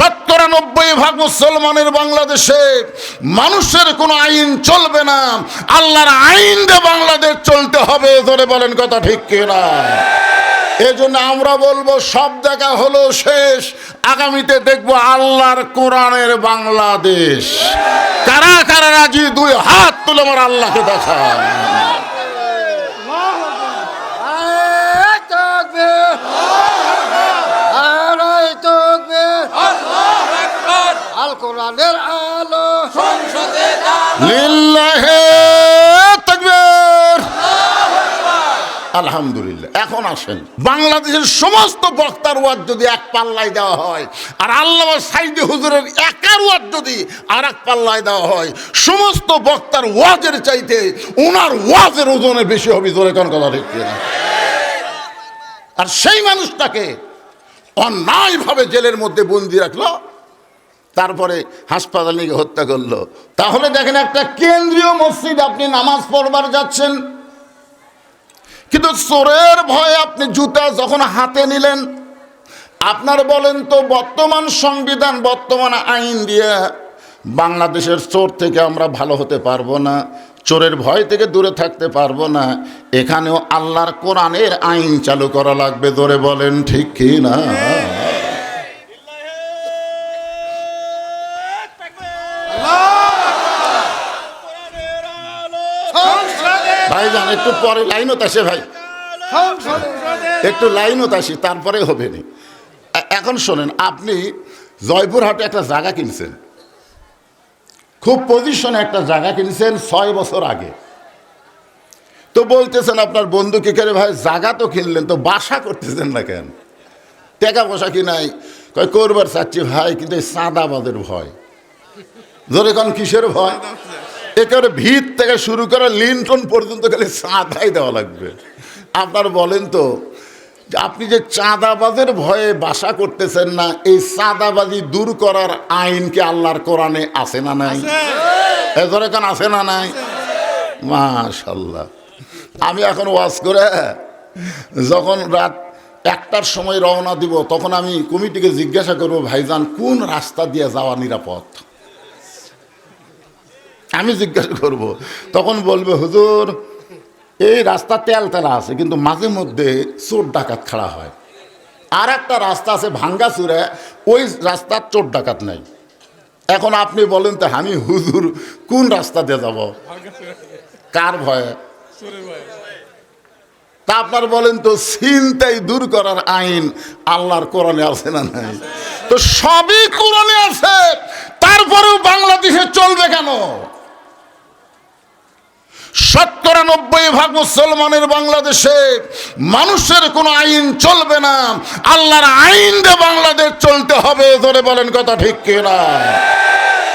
৯৭ ভাগ মুসলমানের বাংলাদেশে মানুষের কোনো আইন চলবে না, আল্লাহর আইন দিয়ে বাংলাদেশ চলতে হবে। ধরে বলেন কথা ঠিক কিনা? এই জন্য আমরা বলবো সব দেখা হলো শেষ, আগামীতে দেখবো আল্লাহর কোরআনের বাংলাদেশ। কারা কারা রাজি? দুই হাত তুলে আমার আল্লাহকে দেখান। কোরআনের আলো সংসদে লিল্লাহে তাকবীর। আলহামদুলিল্লাহ। এখন আসেন, বাংলাদেশের সমস্ত বক্তার ওয়াজ যদি এক পাল্লায় দেওয়া হয়, আর আল্লামা সাইদি হুজুরের একার ওয়াজ যদি আর এক পাল্লায় দেওয়া হয়, সমস্ত বক্তার ওয়াজের চাইতে ওনার ওয়াজের ওজনে বেশি হবে। জোরে কোন কথা ঠিক কিনা? আর সেই মানুষটাকে অন্যায়ভাবে জেলের মধ্যে বন্দি রাখলো, তারপরে হাসপাতালে নিয়ে হত্যা করলো। তাহলে দেখেন, একটা কেন্দ্রীয় মসজিদ আপনি নামাজ পড়বার যাচ্ছেন, কিন্তু চোরের ভয়ে আপনি জুতা যখন হাতে নিলেন, আপনার বলেন তো বর্তমান সংবিধান, বর্তমান আইন দিয়ে বাংলাদেশের চোর থেকে আমরা ভালো হতে পারবো না, চোরের ভয় থেকে দূরে থাকতে পারবো না। এখানেও আল্লাহর কোরআনের আইন চালু করা লাগবে। ধরে বলেন ঠিক কি না? ভাইজান একটু পরে লাইনত আসে, ভাই একটু লাইনত আসি, তারপরে হবে নি। এখন শোনেন, আপনি জয়পুরহাটে একটা জায়গা কিনছেন, খুব পজিশনে একটা জায়গা কিনছেন 6 বছর আগে। তো বলতেছেন আপনার বন্ধুকে, কে রে ভাই জায়গা তো কিনলেন, তো বাসা করতেছেন না কেন? টাকা পয়সা কি নাই? কয় করবার চাচ্ছি ভাই, কিন্তু এই চাঁদাবাজের ভয়। ধরে কোন কিসের ভয়? একেবারে ভিত থেকে শুরু করে লিন্টন পর্যন্ত গেলে চাঁদাই দেওয়া লাগবে। আপনার বলেন তো, আপনি যে চাঁদাবাজের ভয়ে বাসা করতেছেন না, এই চাঁদাবাজি দূর করার আইন কি আল্লাহর কোরআনে আছে না নাই? ধরে কেন আছে না নাই? মাশাআল্লাহ। আমি এখন ওয়াজ করে যখন রাত 1টার সময় রওনা দিব, তখন আমি কমিটিকে জিজ্ঞাসা করবো, ভাইজান কোন রাস্তা দিয়ে যাওয়া নিরাপদ? আমি জিজ্ঞাসা করব, তখন বলবে হুজুর এই রাস্তা তেলতেলা আছে, কিন্তু মাঝে মধ্যে চোর ডাকাত খাড়া হয়। আর একটা রাস্তা আছে ভাঙ্গা চুরে, ওই রাস্তার চোর ডাকাত নাই। এখন আপনি বলেন তো, আমি হুজুর কোন রাস্তা দিয়ে যাব? কার ভয়ে? তা আপনার বলেন তো, ছিনতাই দূর করার আইন আল্লাহর কোরআনে আছে না নাই? তো সবই কোরআনে আছে, তারপরেও বাংলাদেশে চলবে কেন? ৯৭ ভাগ মুসলমানের বাংলাদেশে মানুষের কোনো আইন চলবে না, আল্লাহর আইন দিয়ে বাংলাদেশ চলতে হবে। ধরে বলেন কথা ঠিক কিনা?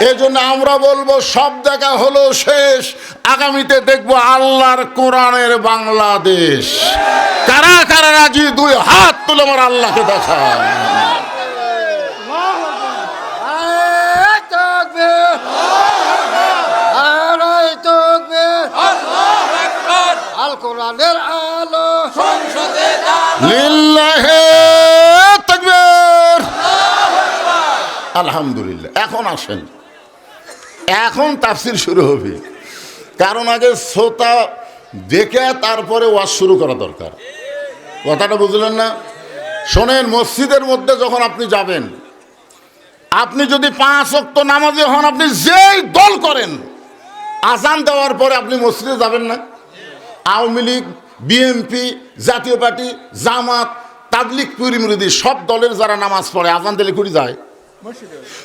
এই জন্য আমরা বলবো সব দেখা হলো শেষ, আগামীতে দেখবো আল্লাহর কোরআনের বাংলাদেশ। কারা কারা রাজি? দুই হাত তুলে আমার আল্লাহকে দেখান। কোরআনের আলো সংসদে লিল্লাহে তাকবীর। আলহামদুলিল্লাহ। এখন আসেন, এখন তাফসীর শুরু হবে, কারণ আগে শ্রোতা দেখে তারপরে ওয়াজ শুরু করা দরকার। কথাটা বুঝলেন না? শোনেন, মসজিদের মধ্যে যখন আপনি যাবেন, আপনি যদি 5 ওয়াক্ত নামাজি হন, আপনি যেই দল করেন, আজান দেওয়ার পরে আপনি মসজিদে যাবেন না? আওয়ামী লীগ, বিএনপি, জাতীয় পার্টি, জামাত, তাবলিগ, পীর মুরিদি সব দলের যারা নামাজ পড়ে আজান দিলে করে যায়।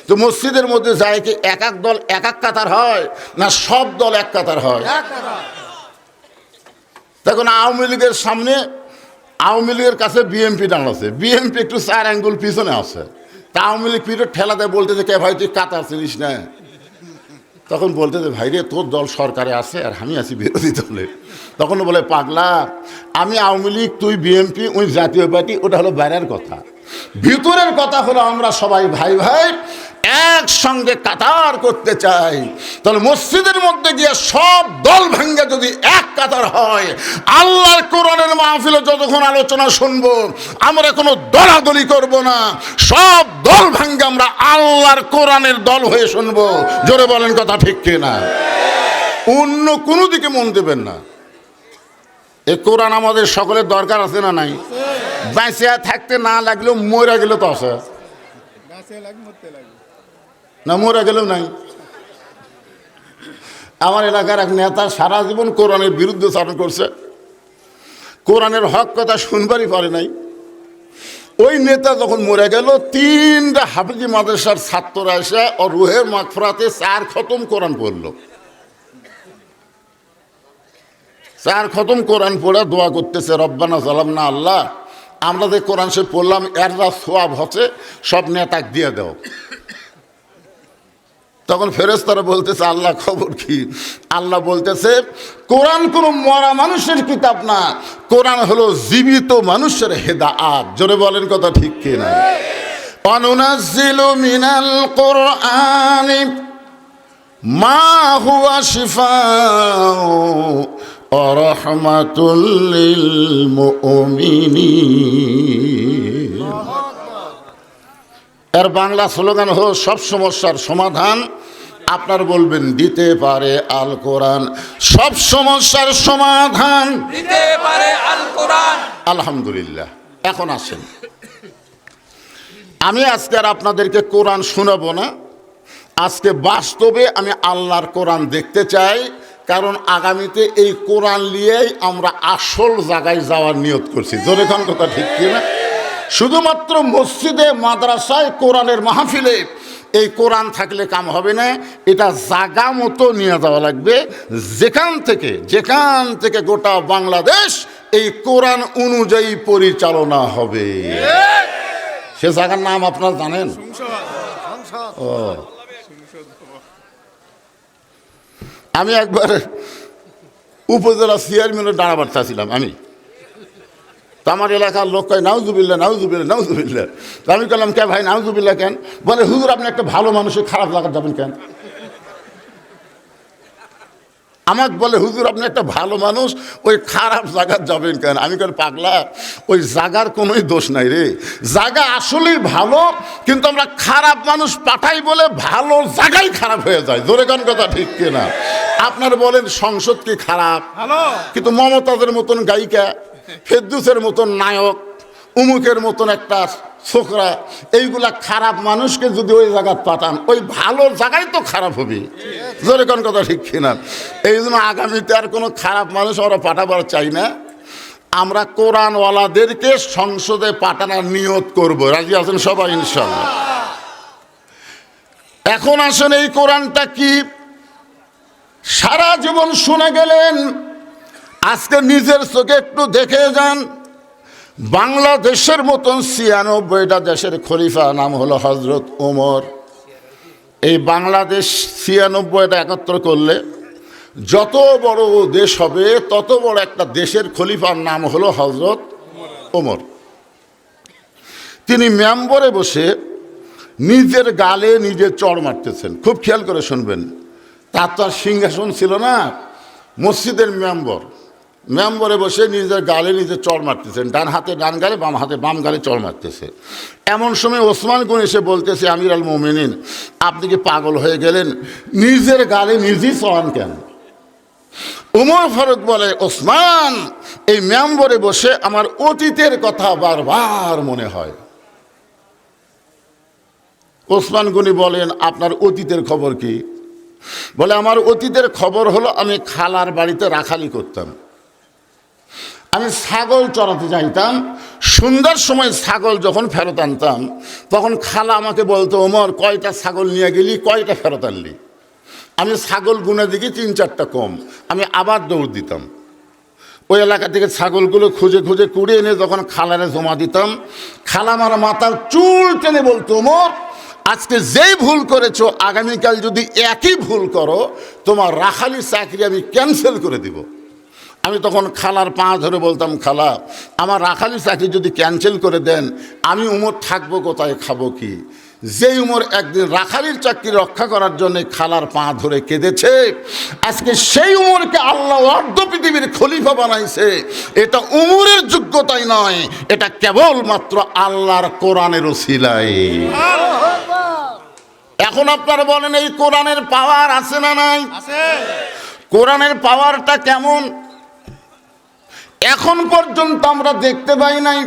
তো মসজিদের মধ্যে যায় কি এক এক দল এক এক কাতার হয়, না সব দল এক কাতার হয়? দেখুন, আওয়ামী লীগের সামনে, আওয়ামী লীগের কাছে বিএনপি দাঁড়াচ্ছে, বিএনপি একটু 4 আঙ্গুল পিছনে আছে। তা আওয়ামী লীগ পিঠে ঠেলা দেয়, বলতেছে কে ভাই তুই কাতার চিনিস না? তখন বলতেছে ভাই রে, তোর দল সরকারে আছে আর আমি আছি বিরোধী দলে। তখন বলে পাগলা, আমি আওয়ামী লীগ, তুই বিএনপি, ওই জাতীয় পার্টি, ওটা হলো বাইরের কথা। ভিতরের কথা হলো আমরা সবাই ভাই ভাই, একসঙ্গে কাতার করতে চাই, তাহলে মসজিদের মধ্যে গিয়ে সব দল ভাঙ্গে যদি এক কাতার হয়, আল্লাহর কোরআনের মাহফিলে যতক্ষণ আলোচনা শুনবো আমরা কোনো দলাদলি করব না, সব দল ভাঙ্গে আমরা আল্লাহর কোরআনের দল হয়ে শুনবো। জোরে বলেন কথা ঠিক কিনা? অন্য কোনো দিকে মন দেবেন না। এই কোরআন আমাদের সকলের দরকার আছে না নাই? বেঁচে থাকতে না লাগলেও মরে গেলে তো আছে না, মরে গেলেও নাই। আমার এলাকার এক নেতা সারা জীবন কোরআনের বিরুদ্ধে চারণ করছে, কোরআনের হক কথা শুনবারই পারে নাই। ওই নেতা যখন মরে গেল, 3টা হাফিজি মাদ্রাসার ছাত্ররা এসে ও রুহের মাগফিরাতে 4 খতম কোরআন পড়লো। 4 খতম কোরআন পড়ে দোয়া করতেছে, রব্বানা জালামনা, আল্লাহ আমরা যে কোরআন সে পড়লাম এর যা সোয়াব হচ্ছে সব নেতাক দিয়ে দাও। তখন ফেরেশতারা বলতেছে, আল্লাহ খবর কি? আল্লাহ বলতেছে, কোরআন কোনো মরা মানুষের কিতাব না, কোরআন হলো জীবিত মানুষের হেদায়েত। জোরে বলেন কথা ঠিক কিনা? অনুনাজ্জিলু মিনাল কুরআনি মা হুয়া শিফাউ ওয়া রাহমাতুল লিল মুমিনিন। এর বাংলা স্লোগান হলো, সব সমস্যার সমাধান আপনার বলবেন দিতে পারে আল কোরআন, সব সমস্যার সমাধান দিতে পারে আল কোরআন। আলহামদুলিল্লাহ। এখন আসেন, আমি আজকে আর আপনাদেরকে কোরআন শোনাবো না, আজকে বাস্তবে আমি আল্লাহর কোরআন দেখতে চাই, কারণ আগামীতে এই কোরআন নিয়েই আমরা আসল জায়গায় যাওয়ার নিয়ত করছি। জোরে কোন কথা ঠিক কিনা? শুধুমাত্র মসজিদে মাদ্রাসায় কোরআনের মাহফিলে এই কোরআন থাকলে কাম হবে না, এটা জায়গা মতো নিয়ে যাওয়া লাগবে। যেখান থেকে গোটা বাংলাদেশ এই কোরআন অনুযায়ী পরিচালনা হবে। সে জায়গার নাম আপনারা জানেন? ও, আমি একবার উপজেলা চেয়ারম্যানের দাঁড়াবার চাচ্ছিলাম আমি, তো আমার এলাকার লোক কয় নাউজুবিল্লাহ নাউজুবিল্লাহ নাউজুবিল্লাহ। আমি বললাম, কে ভাই নাউজুবিল্লাহ কেন? বলে, হুজুর আপনি একটা ভালো মানুষের খারাপ জায়গা যাবেন কেন? আমাকে বলে, হুজুর আপনি একটা ভালো মানুষ, ওই খারাপ জায়গার যাবেন কেন? আমি কেন পাগলা, ওই জায়গার কোনোই দোষ নাই রে, জায়গা আসলেই ভালো, কিন্তু আমরা খারাপ মানুষ পাঠাই বলে ভালো জায়গায় খারাপ হয়ে যায়। জোরে কোন কথা ঠিক কিনা? আপনারা বলেন সংসদ কি খারাপ? কিন্তু মমতাজের মতন গায়িকা, ফেরদৌসের মতন নায়ক, উমুকের মতন একটা ছোকরা, এইগুলা খারাপ মানুষকে যদি ওই জায়গায় পাঠান, ওই ভালো জায়গায় তো খারাপ হবে। জোরে কোন কথা ঠিক কিনা? এই জন্য আগামীতে আর কোনো খারাপ মানুষ আমরা পাঠাবার চাই না। আমরা কোরআনওয়ালাদেরকে সংসদে পাঠানোর নিয়ত করব। রাজি আছেন সবাই ইনশাআল্লাহ? এখন আসেন, এই কোরআনটা কি সারা জীবন শুনে গেলেন, আজকে নিজের চোখে একটু দেখে যান। বাংলাদেশের মতন ৯৬টা দেশের খলিফা নাম হলো হজরত ওমর। এই বাংলাদেশ ৯৬টা একত্র করলে যত বড় দেশ হবে তত বড় একটা দেশের খলিফার নাম হলো হজরত ওমর। তিনি মেম্বরে বসে নিজের গালে নিজে চড় মারতেছেন। খুব খেয়াল করে শুনবেন, তার তো আর সিংহাসন ছিল না, মসজিদের মেম্বরে বসে নিজের গালে নিজে চড় মারতেছেন, ডান হাতে ডান গালে, বাম হাতে বাম গালে চড় মারতেছে। এমন সময় ওসমান গনি এসে বলতেছে, আমির আল মোমিনিন আপনি কি পাগল হয়ে গেলেন? নিজের গালে নিজেই চড়ান কেন? ওমর ফারুক বলে, ওসমান এই মেম্বরে বসে আমার অতীতের কথা বারবার মনে হয়। ওসমান গনি বলেন, আপনার অতীতের খবর কি? বলে, আমার অতীতের খবর হলো আমি খালার বাড়িতে রাখালি করতাম, আমি ছাগল চড়াতে যাইতাম, সন্ধ্যার সময় ছাগল যখন ফেরত আনতাম তখন খালা আমাকে বলতো, ওমর কয়টা ছাগল নিয়ে গেলি, কয়টা ফেরত আনলি? আমি ছাগল গুনে দেখি ৩-৪টা কম, আমি আবার দৌড় দিতাম। ওই এলাকা থেকে ছাগলগুলো খুঁজে খুঁজে কুড়িয়ে এনে যখন খালারে জমা দিতাম, খালা আমার মাথার চুল টেনে বলতো, ওমর আজকে যেই ভুল করেছো আগামীকাল যদি একই ভুল করো তোমার রাখালি চাকরি আমি ক্যান্সেল করে দিব। আমি তখন খালার পা ধরে বলতাম, খালা আমার রাখালি চাকরি যদি ক্যান্সেল করে দেন আমি উমর থাকবো কোথায়, খাবো কি? যে উমর একদিন রাখালির চাকরি রক্ষা করার জন্য খালার পা ধরে কেঁদেছে, আজকে সেই উমরকে আল্লাহ অর্ধ পৃথিবীর খলিফা বানাইছে। এটা উমরের যোগ্যতাই নয়, এটা কেবলমাত্র আল্লাহর কোরআনের ওসিলায়। এখন আপনারা বলেন, এই কোরআনের পাওয়ার আছে না নাই? কোরআনের পাওয়ারটা কেমন? এখন পর্যন্ত আমরা দেখতে পাই নাই।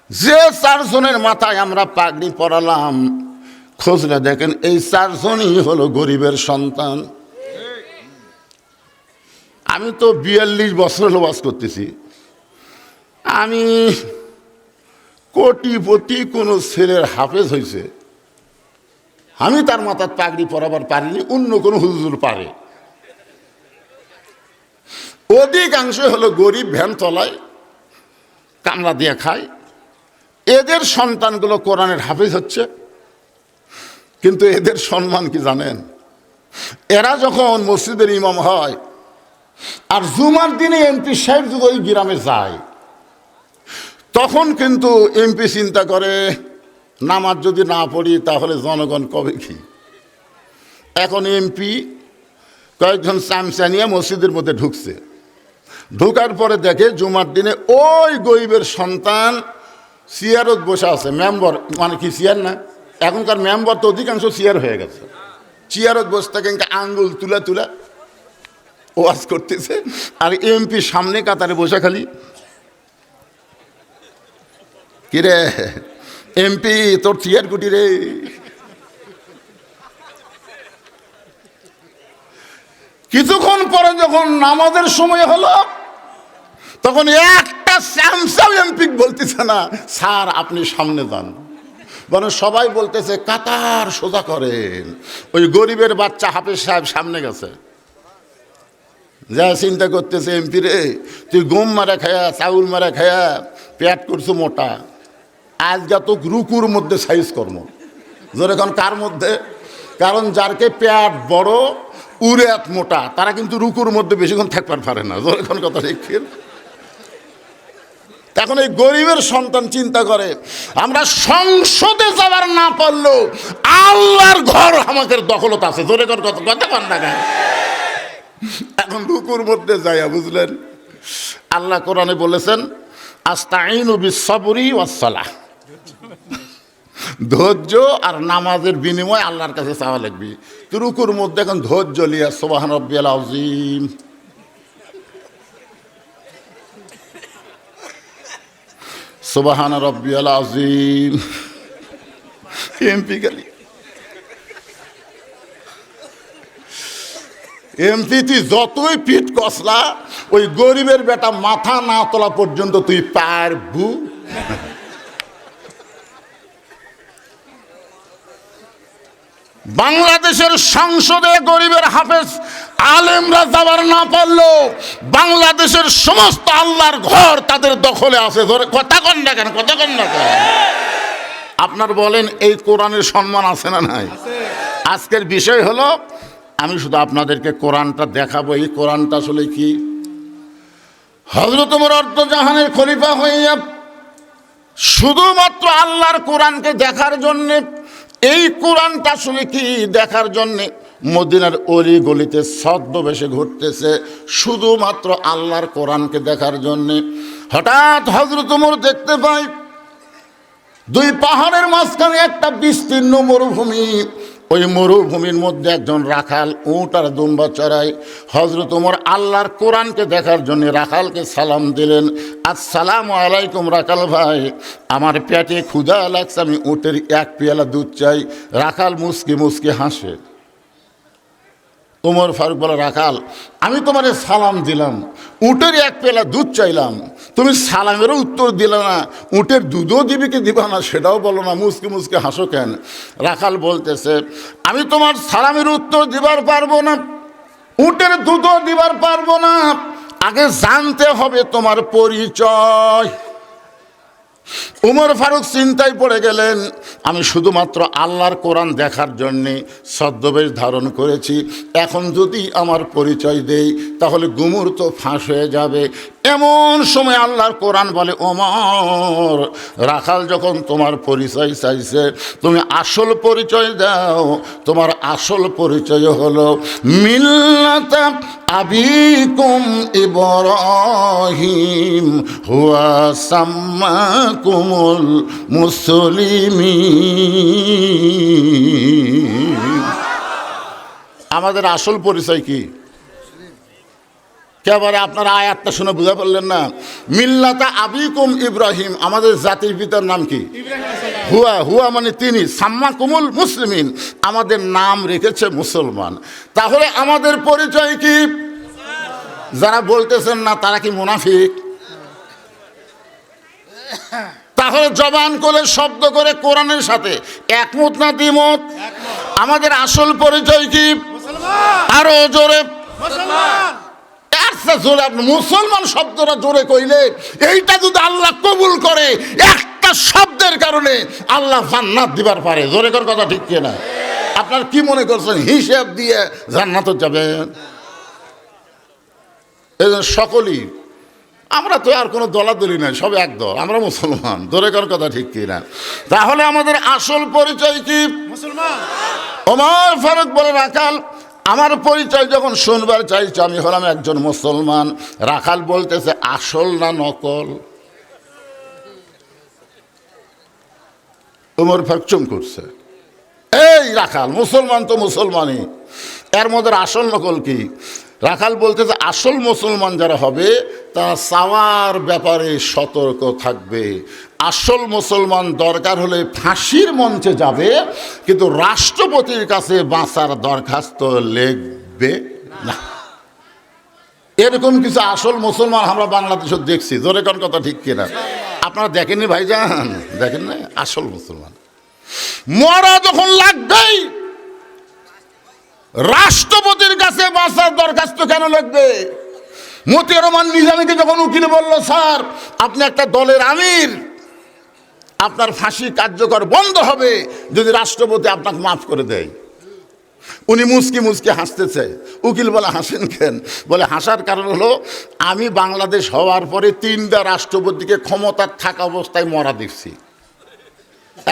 যে 4 জনের মাথায় আমরা পাগড়ি পরালাম, খোঁজলে দেখেন এই 4 জনই হলো গরিবের সন্তান। আমি তো 42 বছর বাস করতেছি, আমি কোটিপতি কোনো ছেলের হাফেজ হয়েছে, আমি তার মাথার পাগড়ি পরাবার পারিনি, অন্য কোনো হুজুর পারে। অধিকাংশ হলো গরিব, ভ্যান তলায় কামলা দিয়ে খায়। এদের সন্তানগুলো কোরআনের হাফেজ হচ্ছে, কিন্তু এদের সম্মান কি জানেন? এরা যখন মসজিদের ইমাম হয় আর জুমার দিনে এমপি সাহেব যদি ওই গ্রামে যায়, তখন কিন্তু এমপি চিন্তা করে নামাজ যদি না পড়ি তাহলে জনগণ কবে কি। এখন এমপি কয়েকজন চামচা নিয়ে মসজিদের মধ্যে ঢুকছে, ঢুকার পরে দেখে জুমার দিনে ওই গরিবের সন্তান চেয়ারত বসে আছে। মেম্বার মানে কি চেয়ার না, এখনকার মেম্বার তো অধিকাংশ চেয়ার হয়ে গেছে। চেয়ারত বসে থাকে, আঙ্গুল তুলা তুলা ওয়াজ করতেছে, আর এমপি সামনে কাতারে বসে খালি, কিরে এমপি তোর চেয়ার কুটি রে। কিছুক্ষণ পরে যখন নামাজের সময় হলো, তখন একটা স্যামসাং এমপি বলতেছে না, স্যার আপনি সামনে যান, বরং সবাই বলতেছে কাতার সোজা করেন। ওই গরিবের বাচ্চা হাফেজ সাহেব সামনে গেছে, যা চিন্তা করতেছে, এমপি রে তুই গম মারা খায়া চাউল মারা খায়া পেট করছো মোটা, আজকে তো রুকুর মধ্যে সাইজ কর্ম যেরকম কার মধ্যে, কারণ যারকে পেট বড় উড়ে এত মোটা তারা কিন্তু রুকুর মধ্যে বেশিক্ষণ থাকবার পারে না, যেরকম কথা ঠিক। এখন এই গরিবের সন্তান চিন্তা করে, আমরা সংসদে যাওয়ার না পারলেও আল্লাহর ঘর আমাদের দখলত আছে, জোরে কথা কথা কন না। এখন রুকুর মধ্যে যাইয়া বুঝলেন, আল্লাহ কোরআনে বলেছেন আস্তাইনু বিস-সাবরি ওয়াস-সালাহ, ধৈর্য আর নামাজের বিনিময় আল্লাহর কাছে চাওয়া লাগবে। তো রুকুর মধ্যে এখন ধৈর্য লিয়া সুবহান রাব্বিয়াল আযীম, সুবহান রাব্বিয়াল আযীম, এমপি গালি এমপি তুই যতই পিঠ কসলা, ওই গরিবের বেটা মাথা না তোলা পর্যন্ত তুই পারবু। বাংলাদেশের সংসদে গরিবের হাফেজ আলেমরা যাবার না পারলো, বাংলাদেশের সমস্ত আল্লাহর ঘর তাদের দখলে আছে। কথা কন না কেন, কথা কন না কেন? আপনার বলেন এই কোরআনের সম্মান আছে না নাই? আজকের বিষয় হলো, আমি শুধু আপনাদেরকে কোরআনটা দেখাবো। এই কোরআনটা আসলে কি? হযরত ওমর অর্ধজাহানের খলিফা হইয়া শুধুমাত্র আল্লাহর কোরআনকে দেখার জন্যে, এই কোরআনটা আসলে কি দেখার জন্যে মদিনার অলি গলিতে ছদ্মবেশে ঘুরতেছে, শুধুমাত্র আল্লাহর কোরআনকে দেখার জন্যে। হঠাৎ হযরত ওমর দেখতে পায় 2 পাহাড়ের মাঝখানে একটা বিস্তীর্ণ মরুভূমি। ওই মরুভূমির মধ্যে একজন রাখাল উট আর দুম্বা চড়ায়। হযরত ওমর আল্লাহর কোরআনকে দেখার জন্য রাখালকে সালাম দিলেন, আসসালামু আলাইকুম রাখাল ভাই, আমার পেটে ক্ষুধা লাগছে, আমি উটের 1 পেয়ালা দুধ চাই। রাখাল মুসকি মুসকি হাসে। ওমর ফারুক বলে, রাখাল আমি তোমারে সালাম দিলাম, উটের 1 পেয়ালা দুধ চাইলাম, তুমি সালামেরও উত্তর দিলে না, উটের দুধও দিবি কি দিবা না সেটাও বলো না, মুসকি মুসকি হাসো কেন? রাখাল বলতেছে, আমি তোমার সালামের উত্তর দিবার পারবো না, উটের দুধও দিবার পারবো না, আগে জানতে হবে তোমার পরিচয়। উমর ফারুক চিন্তায় পড়ে গেলেন, আমি শুধুমাত্র আল্লাহর কোরআন দেখার জন্যে ছদ্মবেশ ধারণ করেছি, এখন যদি আমার পরিচয় দেই তাহলে গুমর তো ফাঁস হয়ে যাবে। এমন সময় আল্লাহর কোরআন বলে, ওমর, রাখাল যখন তোমার পরিচয় চাইছে তুমি আসল পরিচয় দাও। তোমার আসল পরিচয় হলো মিল্লাতা আবিকুম ইব্রাহিম হুয়া সাম্মাকুমুল মুসলিমিন। আমাদের আসল পরিচয় কি? কেবারে আপনারা আয়াতটা শুনে বুঝা পারলেন না? মিল্লাতা আবিকুম ইব্রাহিম, আমাদের জাতির পিতার নাম কি? হুয়া। হুয়া মানে তিনি, সাম্মাকুমুল মুসলিমিন, আমাদের নাম রেখেছে মুসলমান। তাহলে আমাদের পরিচয় কি? যারা বলতেছেন না তারা কি মুনাফিক? তাহলে জবান করে শব্দ করে কোরআনের সাথে একমত না দ্বিমত? আমাদের আসল পরিচয় কি? আরো জোরে মুসলমান শব্দটা জোরে কইলে এইটা যদি আল্লাহ কবুল করে, একটা শব্দের কারণে আল্লাহ জান্নাত দিবার পারে। জোরে কর কথা, ঠিক কিনা? আপনার কি মনে করছেন হিসাব দিয়ে জান্নাত যাবেন? এই জন্য সকলেই, আমরা তো আর কোনো দলাদলি নাই, সব এক দল, আমরা মুসলমান। জোরে কর কথা, ঠিক কিনা? তাহলে আমাদের আসল পরিচয় কি? মুসলমান। ওমর ফারুক বলে, রাখাল আমার পরিচয় যখন শুনবার চাইছে আমি হলাম একজন মুসলমান। রাখাল বলতেছে, আসল না নকল? ওমর ফারুক চুম করছে, এই রাখাল, মুসলমান তো মুসলমানই, এর মধ্যে আসল নকল কি? রাখাল বলতেছে, আসল মুসলমান যারা হবে তারা চাওয়ার ব্যাপারে সতর্ক থাকবে। আসল মুসলমান দরকার হলে ফাঁসির মঞ্চে যাবে, কিন্তু রাষ্ট্রপতির কাছে বাঁচার দরখাস্ত লিখবে না। এরকম কিছু আসল মুসলমান আমরা বাংলাদেশে দেখছি। জোরে কোন কথা, ঠিক কিনা? আপনারা দেখেননি ভাইজান? দেখেন না? আসল মুসলমান মরা যখন লাগবেই রাষ্ট্রপতির কাছে বাঁচার দরখাস্ত কেন লাগবে? মতিউর রহমান নিজামীকে যখন উকিল বলল, স্যার আপনি একটা দলের আমির, আপনার ফাঁসি কার্যকর বন্ধ হবে যদি রাষ্ট্রপতি আপনাকে মাফ করে দেয়। উনি মুচকি মুচকি হাসতেছে। উকিল বলে, হাসেন কেন? বলে, হাসার কারণ হলো আমি বাংলাদেশ হওয়ার পরে 3টা রাষ্ট্রপতিকে ক্ষমতার থাকা অবস্থায় মরা দেখছি।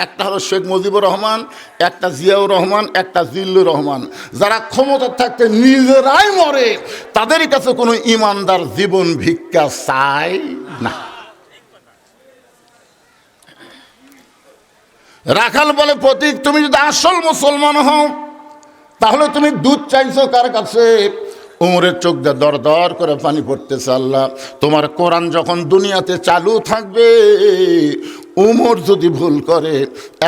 একটা হলো শেখ মুজিবুর রহমান, একটা জিয়াউর রহমান, একটা জিল্লুর রহমান। যারা ক্ষমতার থাকতে নিজেরাই মরে, তাদের কাছে কোনো ইমানদার জীবন ভিক্ষা চায় না। রাখাল বলে, প্রতীক তুমি যদি আসল মুসলমান হও তাহলে তুমি দুধ চাইছো কার কাছে? উমরের চোখ দিয়ে দর দর করে পানি পড়তেছে। আল্লাহ, তোমার কোরআন যখন দুনিয়াতে চালু থাকবে, উমর যদি ভুল করে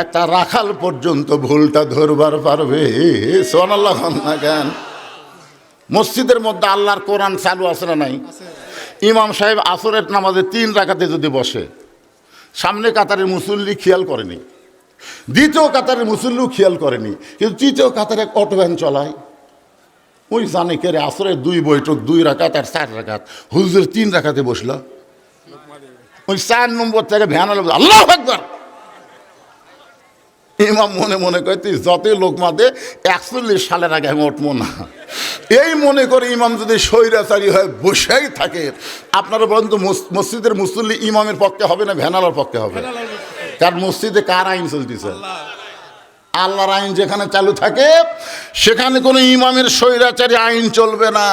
একটা রাখাল পর্যন্ত ভুলটা ধরবার পারবে। সুবহানাল্লাহ না কেন? মসজিদের মধ্যে আল্লাহর কোরআন চালু আছে না নাই? ইমাম সাহেব আসরের নামাজে 3 রাকাতে যদি বসে, সামনে কাতারের মুসল্লি খেয়াল করেনি, দ্বিতীয় কাতারের মুসল্লিও খেয়াল করেনি, কিন্তু তৃতীয় কাতারে এক অটো ভ্যান চলায়, ওই জানে কে রে আসরের 2 বৈঠক 2 রাকাত আর 4 রাকাত, হুজুর 3 রাকাতে বসল। ওই 4 নম্বর থেকে ভ্যান আলো, আল্লাহু আকবার। ইমাম মনে মনে করে, তুই যতই লোক মাদে 41 সালের আগে আমি উঠবো না। এই মনে করে ইমাম যদি স্বৈরাচারী হয়ে বসেই থাকে, আপনারা বলেন তো মসজিদের মুসল্লি ইমামের পক্ষে হবে না ভ্যানালার পক্ষে হবে? কারণ মসজিদে কার আইন চলতেছে? আল্লাহর আইন যেখানে চালু থাকে সেখানে কোনো ইমামের স্বৈরাচারী আইন চলবে না।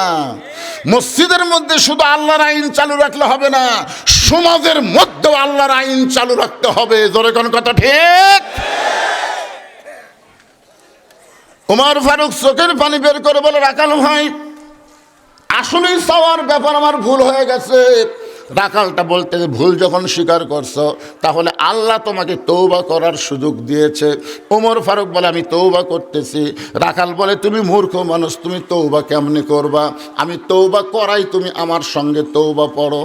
মসজিদের মধ্যে শুধু আল্লাহর আইন চালু রাখলে হবে না, সমাজের মধ্যেও আল্লাহর আইন চালু রাখতে হবে। জোরে কোন কথা, ঠিক? ওমর ফারুক চোখের পানি বের করে বলে, রাখাল ভাই, আসলেই চাওয়ার ব্যাপার আমার ভুল হয়ে গেছে। রাখালটা বলতে, ভুল যখন স্বীকার করছো তাহলে আল্লাহ তোমাকে তৌবা করার সুযোগ দিয়েছে। ওমর ফারুক বলে, আমি তৌবা করতেছি। রাখাল বলে, তুমি মূর্খ মানুষ, তুমি তৌবা কেমনে করবা? আমি তৌবা করাই, তুমি আমার সঙ্গে তৌবা পড়ো।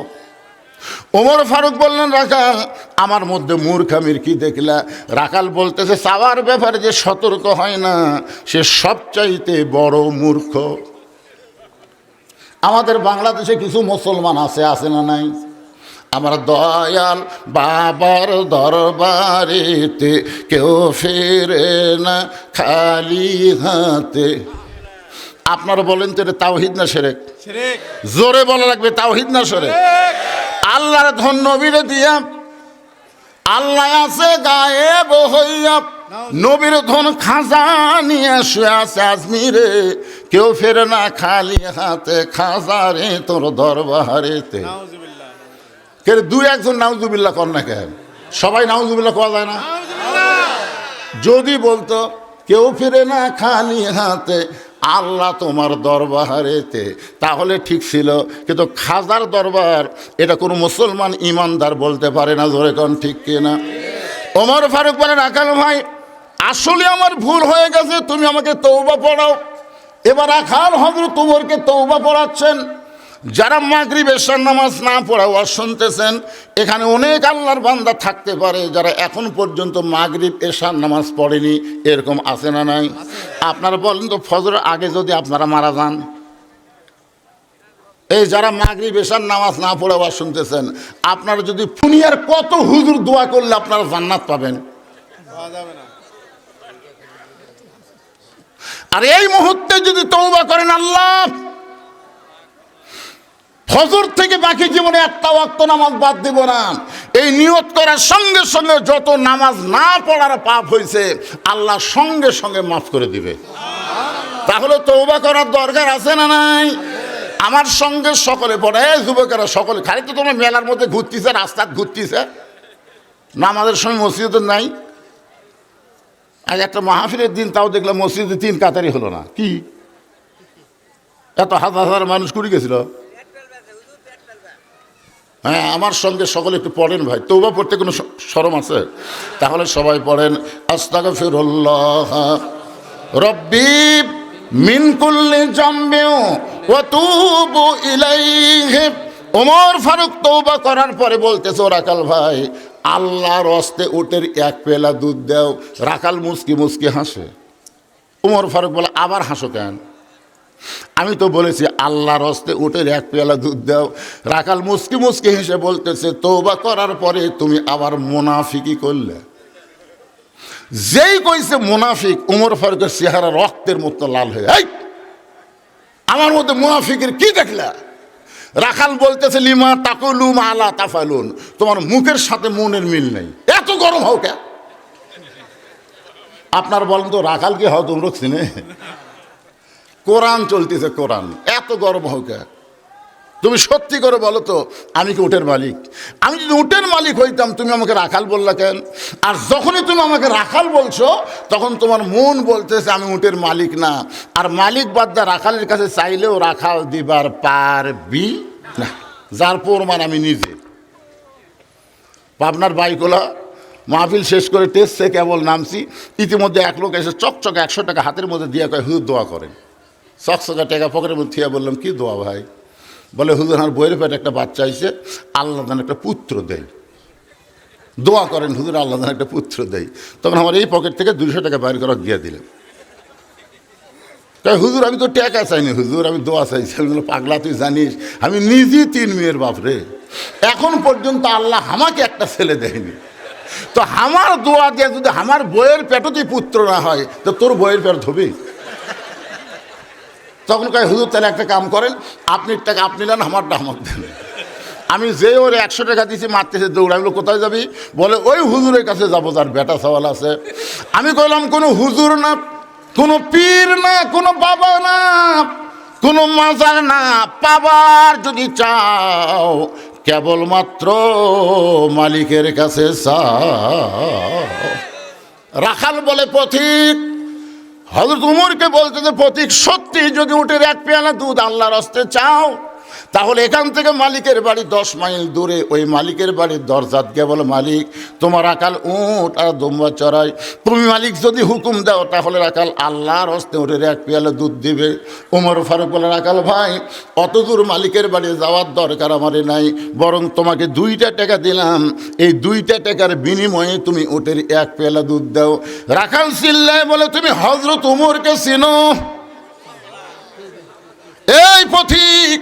ওমর ফারুক বললেন, রাখাল আমার মধ্যে মূর্খামির কি দেখলা? রাখাল বলতেছে, চাওয়ার ব্যাপারে যে সতর্ক হয় না সে সবচাইতে বড় মূর্খ। আমাদের বাংলাদেশে কিছু মুসলমান আছে না নাই? আমার দয়াল বাবার দরবারেতে কেউ ফেরে না খালি হাতে। আপনারা বলেন তো এটা তাওহীদ না শিরক? জোরে বলা লাগবে, তাওহীদ না শিরক? আল্লাহর ধন নবীরে দিয়া, আল্লাহ আছে গায়েব হইয়া, নবীর ধন খাজা নিয়ে শুয়ে আছে আজমিরে, কেউ ফেরে না খালি হাতে, খাজারে তোর দরবারেতে। কে দুই একজন নাউজুবিল্লাহ কর না কেন? সবাই নাউজুবিল্লাহ করা যায় না? যদি বলতো কেউ ফিরে না খালি হাতে, আল্লাহ তোমার দরবারেতে, তাহলে ঠিক ছিল। কিন্তু খাজার দরবার এটা কোনো মুসলমান ইমানদার বলতে পারে না। জোরে কোন ঠিক কিনা? ওমর ফারুক বলেন, রাখাল ভাই আসলে আমার ভুল হয়ে গেছে, তুমি আমাকে তওবা পড়াও। এবার রাখাল হযরত ওমরকে তওবা পড়াচ্ছেন। যারা মাগরিব এশার নামাজ না পড়া ওয়াজ শুনতেছেন, এখানে অনেক আল্লাহর বান্দা থাকতে পারে যারা এখন পর্যন্ত মাগরিব এশার নামাজ পড়েনি। এরকম আছে না নাই? আপনারা বলেন তো, ফজরের আগে যদি আপনারা মারা যান, এই যারা মাগরিব এশার নামাজ না পড়ে ওয়াজ শুনতেছেন, আপনারা যদি দুনিয়ার কত হুজুর দোয়া করলে আপনারা জান্নাত পাবেন? আর এই মুহূর্তে যদি তওবা করেন, আল্লাহ ফজর থেকে বাকি জীবনে একটা ওয়াক্ত নামাজ বাদ দেব না, এই নিয়ত করার সঙ্গে সঙ্গে যত নামাজ না পড়ার পাপ হয়েছে আল্লাহ সঙ্গে সঙ্গে মাফ করে দিবে। তাহলে তওবা করার দরকার আছে না নাই? আমার সঙ্গে সকলে পড়ে, যুবকেরা সকলে, খালি তো তোমার মেলার মধ্যে ঘুরতেছে, রাস্তায় ঘুরতেছে, নামাজের সময় মসজিদে নাই। আজ একটা মাহফিলের দিন, তাও দেখলাম মসজিদে 3 কাতারি হলো না। কি এত হাজার হাজার মানুষ কুড়ি গেছিল? হ্যাঁ, আমার সঙ্গে সকলে একটু পড়েন ভাই। তওবা পড়তে কোনো শরম আছে? তাহলে সবাই পড়েন, আস্তাগফিরুল্লাহ রব্বি মিন কুল্লি জামবি ওয়া তুবু ইলাইহি। ওমর ফারুক তওবা করার পরে বলতেছে, ও রাখাল ভাই, আল্লাহর হস্তে উটের 1 পেলা দুধ দাও। রাখাল মুসকি মুসকি হাসে। ওমর ফারুক বলে, আবার হাসো কেন? আমি তো বলেছি আল্লাহর হস্তে উটের 1 পেয়ালা দুধ দাও। রাখাল মুসকি মুসকি হেসে বলতেছে, তওবা করার পরে তুমি আবার মুনাফিকি করলে। যেই কইছে মুনাফিক, ওমর ফারুকের চেহারা রক্তের মতো লাল হয়ে, এই আমার মধ্যে মুনাফিকের কি দেখলা? রাখাল বলতেছে, লিমা তাকুলু মা লা তাফালুন, তোমার মুখের সাথে মনের মিল নেই, এত গরম হও কেন? আপনার বলেন তো, রাখাল কি হও তোমরা চিনে? কোরআন চলতেছে, কোরআন, এত গরম হোক? তুমি সত্যি করে বলো তো, আমি কি উটের মালিক? আমি যদি উটের মালিক হইতাম, তুমি আমাকে রাখাল বললা কেন? আর যখনই তুমি আমাকে রাখাল বলছো, তখন তোমার মন বলতেছে আমি উটের মালিক না। আর মালিক বাদ্দা রাখালের কাছে চাইলেও রাখাল দিবার পারবি না, যার প্রমাণ আমি নিজে। পাবনার বাইকোলা মাহফিল শেষ করে টেস্টে কেবল নামছি, ইতিমধ্যে এক লোক এসে চকচকে 100 টাকা হাতের মধ্যে দিয়ে কয়, হুজুর দোয়া করেন। চকচকা টাকা পকেটের মধ্যে থিয়া বললাম, কি দোয়া ভাই? বলে, হুজুর আমার বইয়ের পেটে একটা বাচ্চা আইছে, আল্লাহ যেন একটা পুত্র দেয়, দোয়া করেন হুজুর, আল্লাহ যেন একটা পুত্র দেয়। তখন আমার এই পকেট থেকে 200 টাকা বাইর করে দিয়ে দিলেন। তাই হুজুর আমি তো টাকা চাইনি হুজুর, আমি দোয়া চাইছি। আমি বললাম, পাগলা তুই জানিস আমি নিজেই 3 মেয়ের বাপ রে, এখন পর্যন্ত আল্লাহ আমাকে একটা ছেলে দেয়নি। তো আমার দোয়া দিয়ে যদি আমার বইয়ের পেটতেই পুত্র না হয়, তো তোর বইয়ের পেট ধোবি? তখন কয়, হুজুর তাহলে একটা কাম করেন, আপনি টাকা আপনি নেন, আমারটা আমাকে দেন। আমি যে ওর 100 টাকা দিয়েছি, মারতেছে দৌড়। আমি বললাম, কোথায় যাবি? বলে, ওই হুজুরের কাছে যাবো যার বেটা সওয়াল আছে। আমি কইলাম, কোনো হুজুর না, কোনো পীর না, কোনো বাবা না, কোনো মাজার না, পাবার যদি চাও কেবলমাত্র মালিকের কাছে চাও। রাখাল বলে, পথিক হযরত উমরকে বলতেছে, পথিক সত্যি যদি উটের 1 পেয়ালা দুধ আল্লাহর হস্তে চাও, তাহলে এখান থেকে মালিকের বাড়ি 10 মাইল দূরে, ওই মালিকের বাড়ির দরজাত গিয়ে বলো, মালিক তোমার রাখাল উট আর দুম্বা চড়াই, তুমি মালিক যদি হুকুম দাও তাহলে রাখাল আল্লাহর হস্তে উটের 1 পেয়ালা দুধ দিবে। উমর ফারুক বলে, রাখাল ভাই অত দূর মালিকের বাড়ি যাওয়ার দরকার আমারে নাই, বরং তোমাকে 2টা টাকা দিলাম, এই 2টা টাকার বিনিময়ে তুমি উটের 1 পেয়ালা দুধ দাও। রাখাল চিল্লায় বলে, তুমি হযরত উমরকে চিনো? এই পথিক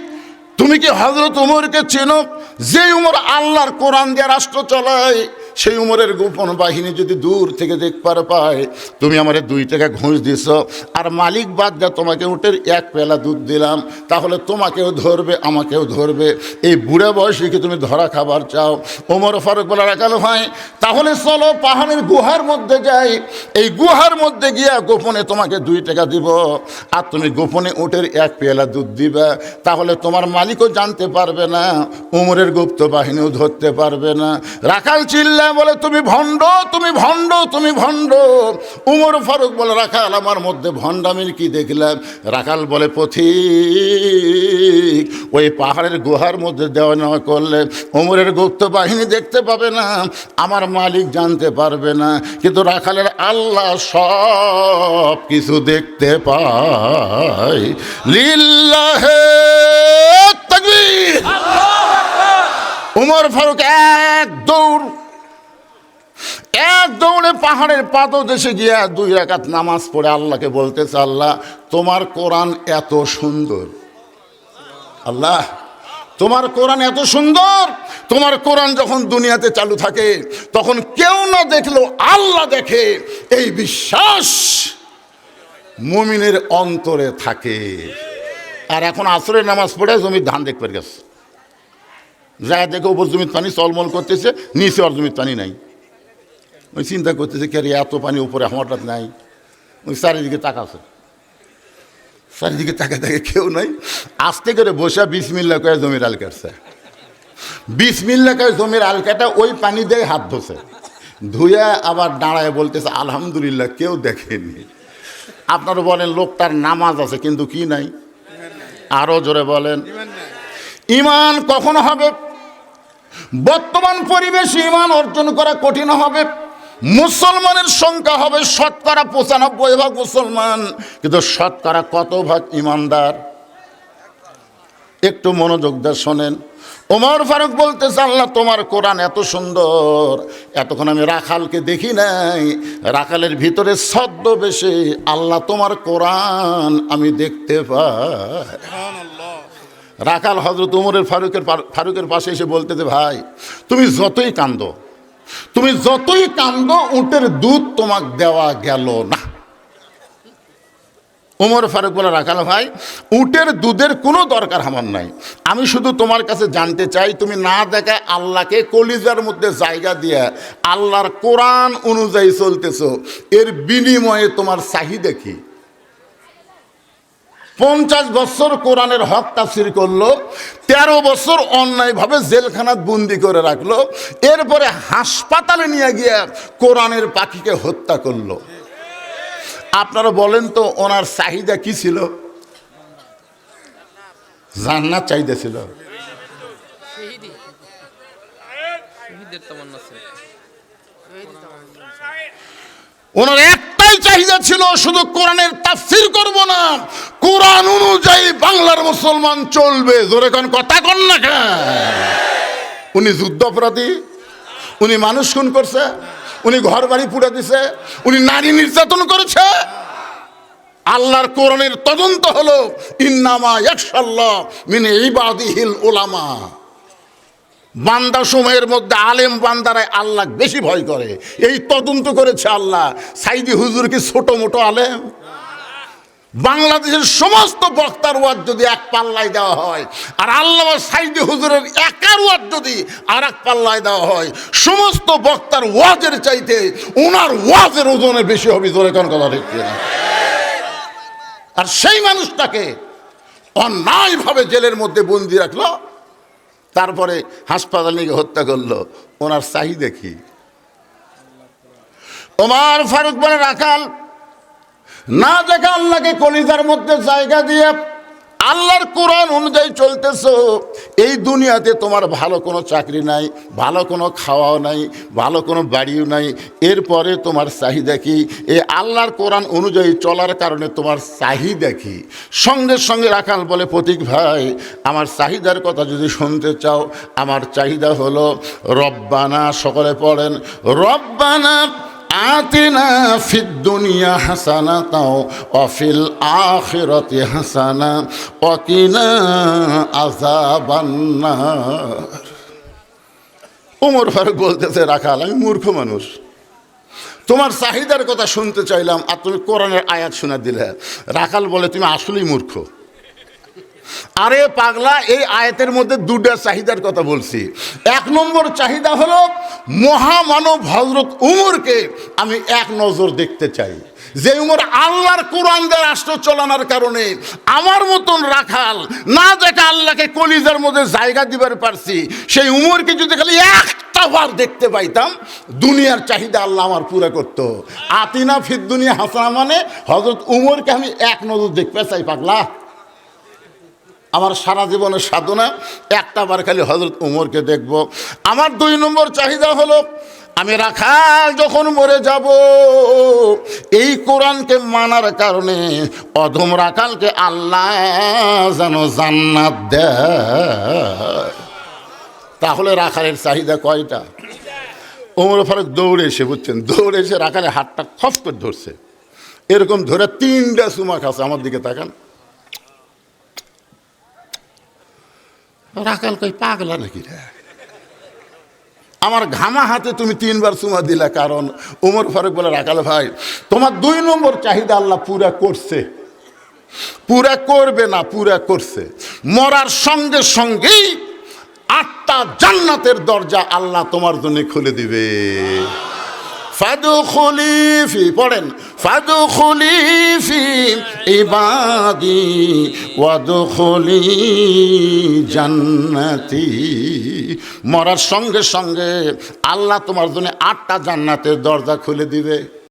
তুমি কি হযরত উমরকে চেনো? যে উমর আল্লাহর কোরআন দিয়ে রাষ্ট্র চালায়, সেই উমরের গোপন বাহিনী যদি দূর থেকে দেখবার পায় তুমি আমারে 2 টাকা ঘুষ দিছ, আর মালিক বাদ দিয়ে তোমাকে উটের 1 পেলা দুধ দিলাম, তাহলে তোমাকেও ধরবে আমাকেও ধরবে। এই বুড়া বয়সে কি তুমি ধরা খাবার চাও? ওমর ফারুক বলে, রাখাল ভাই তাহলে চলো পাহাড়ের গুহার মধ্যে যাই, এই গুহার মধ্যে গিয়া গোপনে তোমাকে 2 টাকা দিব, আর তুমি গোপনে উটের 1 পেলা দুধ দিবা, তাহলে তোমার মালিকও জানতে পারবে না, উমরের গুপ্ত বাহিনীও ধরতে পারবে না। রাখাল চিল্লা বলে, তুমি ভণ্ড, তুমি ভণ্ড, তুমি ভণ্ড। উমর ফারুক বলে, রাখাল আমার মধ্যে ভণ্ডামির কি দেখলাম? রাখাল বলে, পথিক ওই পাহাড়ের গুহার মধ্যে দেওয়া নেওয়া করলে উমরের গুপ্ত বাহিনী দেখতে পাবে না, আমার মালিক জানতে পারবে না, কিন্তু রাখালের আল্লাহ সব কিছু দেখতে পায়। লিল্লাহে তাকবীর। উমর ফারুক এক দৌড়ে পাহাড়ের পাদদেশে গিয়া 2 রাকাত নামাজ পড়ে আল্লাহকে বলতেছে, আল্লাহ তোমার কোরআন এত সুন্দর, আল্লাহ তোমার কোরআন এত সুন্দর, তোমার কোরআন যখন দুনিয়াতে চালু থাকে তখন কেউ না দেখলেও আল্লাহ দেখে, এই বিশ্বাস মুমিনের অন্তরে থাকে। আর এখন আসরের নামাজ পড়ে জমির ধান দেখতে গেছে, যা দেখে উপর জমির পানি চলমল করতেছে, নিচে আর জমির পানি নাই। ওই চিন্তা করতেছে, কে এত পানি উপরে আমারটা নাই। ওই চারিদিকে তাকাছে, চারিদিকে তাকে কেউ নাই। আস্তে করে বসে বিসমিল্লাহ করে জমির আল কাটছে, বিসমিল্লাহ করে জমির আল কাটা ওই পানি দিয়ে হাত ধোছে, ধুয়ে আবার দাঁড়ায় বলতেছে আলহামদুলিল্লাহ কেউ দেখেনি। আপনারা বলেন লোকটার নামাজ আছে কিন্তু কি নাই? আরো জোরে বলেন, ঈমান কখন হবে? বর্তমান পরিবেশে ঈমান অর্জন করা কঠিন হবে। মুসলমানের সংখ্যা হবে 95% মুসলমান, কিন্তু কত ভাগ ইমানদার? একটু মনোযোগ দিয়ে শোনেন। ওমর ফারুক বলতেছে, আল্লাহ তোমার কোরআন এত সুন্দর, এতক্ষণ আমি রাখালকে দেখি নাই, রাখালের ভিতরে ছদ্মবেশে আল্লাহ তোমার কোরআন আমি দেখতে পাই। রাখাল হযরত উমরের ফারুকের পাশে এসে বলতেছে, ভাই তুমি যতই কান্দো, তুমি যতই কান্দো, উটের দুধ তোমাকে দেওয়া গেল না। উমর ফারুক বলে, রাখাল ভাই উটের দুধের কোনো দরকার আমার নাই, আমি শুধু তোমার কাছে জানতে চাই, তুমি না দেখায় আল্লাহকে কলিজার মধ্যে জায়গা দিয়ে আল্লাহর কোরআন অনুযায়ী চলতেছো, এর বিনিময়ে তোমার চাহিদা কি? 50 বছর কোরআনের হক তাফসীর করলো, 13 বছর অন্যায়ভাবে জেলখানাত বন্দি করে রাখলো, এরপরে হাসপাতালে নিয়ে গিয়ে কোরআনের পাখিকে হত্যা করলো। আপনারা বলেন তো ওনার চাহিদা কি ছিল? জান্নাত চাহিদা ছিল। ওনার একটাই চাহিদা ছিল, শুধু কোরআনের তাফসীর করব না, কোরআন অনুযায়ী বাংলার মুসলমান চলবে। জোরে কোন কথা কন না কেন? উনি যুদ্ধ অপরাধী, উনি মানুষ খুন করছে, উনি ঘর বাড়ি পুড়ে দিছে, উনি নারী নির্যাতন করেছে। আল্লাহর কোরআনের তদন্ত হলো ইন্নামা ইয়াখশাল্লাহ মিন ইবাদিহিল উলামা। বান্দা সময়ের মধ্যে আলেম বান্দারাই আল্লাহ বেশি ভয় করে, এই তদন্ত করেছে আল্লাহ। সাইদি হুজুর কি ছোট মোটো আলেম? বাংলাদেশের সমস্ত বক্তার ওয়াজ যদি এক পাল্লায় দেওয়া হয়, আর আল্লামা সাইদি হুজুরের একার ওয়াজ যদি আর এক পাল্লায় দেওয়া হয়, সমস্ত বক্তার ওয়াজের চাইতে ওনার ওয়াজের ওজনে বেশি হবে। জোরে কোন কথা ঠিক না? আর সেই মানুষটাকে অন্যায়ভাবে জেলের মধ্যে বন্দি রাখলো, তারপরে হাসপাতালে গিয়ে হত্যা করলো। ওনার চাহিদা কি? ওমর ফারুক বলে, রাখাল না দেখে আল্লাহকে কলিজার মধ্যে জায়গা দিয়ে আল্লাহর কোরআন অনুযায়ী চলতেছো, এই দুনিয়াতে তোমার ভালো কোনো চাকরি নাই, ভালো কোনো খাওয়াও নাই, ভালো কোনো বাড়িও নাই, এরপরে তোমার চাহিদা কি? এই আল্লাহর কোরআন অনুযায়ী চলার কারণে তোমার চাহিদা কি? সঙ্গে সঙ্গে রাখাল বলে, প্রতীক ভাই আমার চাহিদার কথা যদি শুনতে চাও, আমার চাহিদা হলো রব্বানা, সকলে পড়েন, রব্বানা আতিনা ফিদ দুনিয়া হাসানাতাও ওয়া ফিল আখিরাতি হাসানা ওয়া কিনা আযাবান্নার। ওমর ফারুক বলতেছে, রাখাল আমি মূর্খ মানুষ, তোমার চাহিদার কথা শুনতে চাইলাম আর তুমি কোরআনের আয়াত শোনা দিলে। রাখাল বলে, তুমি আসলেই মূর্খ। আরে পাগলা, এই আয়াতের মধ্যে দুটা চাহিদার কথা বলছি। এক নম্বর চাহিদা হলো মহামানব হযরত উমরকে আমি এক নজর দেখতে চাই, যে উমর আল্লাহর কোরআন দিয়ে রাষ্ট্র চালানোর কারণে আমার মতন রাখাল না দেখে আল্লাহকে কলিজার মধ্যে জায়গা দিবার পারছি, সেই উমরকে যদি খালি একটা বার দেখতে পাইতাম, দুনিয়ার চাহিদা আল্লাহ আমার পুরা করতো। আতিনা ফিদ দুনিয়া হাসানা মানে হযরত উমরকে আমি এক নজর দেখতে চাই। পাগলা, আমার সারা জীবনের সাধনা একটা বার খালি হযরত উমরকে দেখব। আমার দুই নম্বর চাহিদা হলো আমি রাখাল যখন মরে যাব, এই কোরআনকে মানার কারণে অধম রাখালকে আল্লাহ যেন জান্নাত দেয়। তাহলে রাখালের চাহিদা কয়টা? ওমর ফারুক দৌড়ে এসে, বুঝছেন, দৌড়ে এসে রাখালের হাতটা খপ করে ধরছে, এরকম ধরে 3টা চুমা খাচ্ছে। আমার দিকে তাকান। রাখাল কই, পাগলা নাকি রে? আমার ঘামা হাতে তুমি 3বার চুমা দিলা। কারণ ওমর ফারুক বলে, রাখাল ভাই, তোমার 2 নম্বর চাহিদা আল্লাহ পুরা করছে, পুরা করবে না, পুরা করছে। মরার সঙ্গে সঙ্গেই 8টা জান্নাতের দরজা আল্লাহ তোমার জন্য খুলে দিবে। ফাদখুলি ফি, পড়েন, ফাদখুলি ফি ইবাদি ওয়াদখুলি জান্নাতি। মরার সঙ্গে সঙ্গে আল্লাহ তোমার জন্য 8টা জান্নাতের দরজা খুলে দিবে।